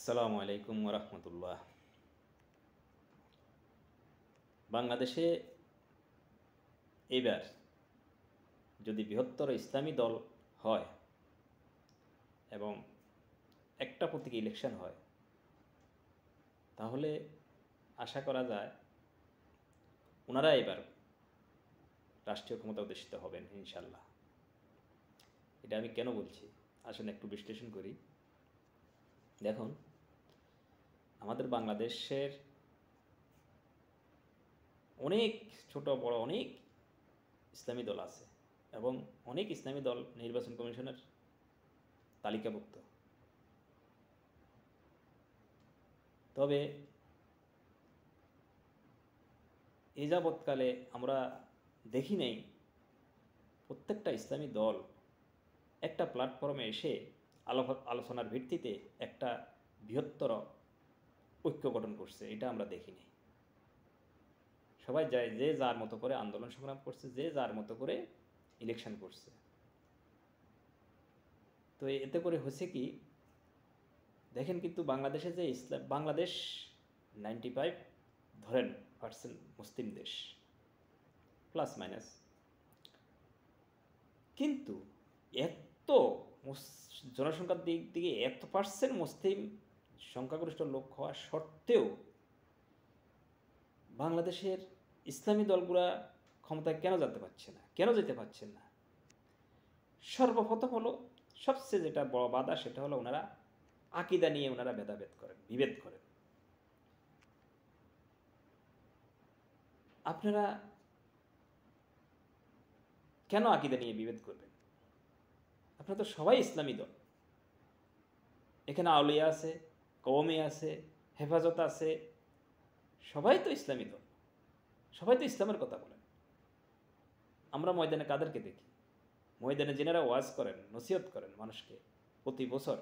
আসসালামু আলাইকুম রহমতুল্লাহ। বাংলাদেশে এবার যদি বৃহত্তর ইসলামী দল হয় এবং একটা প্রতীকী ইলেকশন হয়, তাহলে আশা করা যায় ওনারা এবার রাষ্ট্রীয় ক্ষমতা অধিষ্ঠিত হবেন ইনশাল্লাহ। এটা আমি কেন বলছি, আসলে একটু বিশ্লেষণ করি। দেখুন, আমাদের বাংলাদেশের অনেক ছোট বড় অনেক ইসলামী দল আছে এবং অনেক ইসলামী দল নির্বাচন কমিশনের তালিকাভুক্ত। তবে এ যাবৎকালে আমরা দেখি নেই প্রত্যেকটা ইসলামী দল একটা প্ল্যাটফর্মে এসে আলোচনার ভিত্তিতে একটা বৃহত্তর ঐক্য গঠন করছে, এটা আমরা দেখিনি। সবাই যায় যে যার মতো করে আন্দোলন সংগ্রাম করছে, যে যার মতো করে ইলেকশন করছে। তো এতে করে হচ্ছে কি, দেখেন কিন্তু বাংলাদেশে যে বাংলাদেশ 95 ধরেন % মুসলিম দেশ, প্লাস মাইনাস, কিন্তু এত জনসংখ্যার দিক থেকে এত % মুসলিম সংখ্যাগরিষ্ঠ লোক হওয়া সত্ত্বেও বাংলাদেশের ইসলামী দলগুলা ক্ষমতায় কেন যেতে পারছে না? সর্বপ্রথম হলো, সবচেয়ে যেটা বড় বাধা, সেটা হলো ওনারা আকিদা নিয়ে ওনারা বিভেদ করেন। আপনারা কেন আকিদা নিয়ে বিভেদ করবেন? আপনারা তো সবাই ইসলামী দল, এখানে আউলিয়া আছে, কওমি আছে, হেফাজত আছে, সবাই তো ইসলামী দল, সবাই তো ইসলামের কথা বলেন। আমরা ময়দানে কাদেরকে দেখি? ময়দানে যেনারা ওয়াজ করেন, নসিহত করেন মানুষকে প্রতি বছর,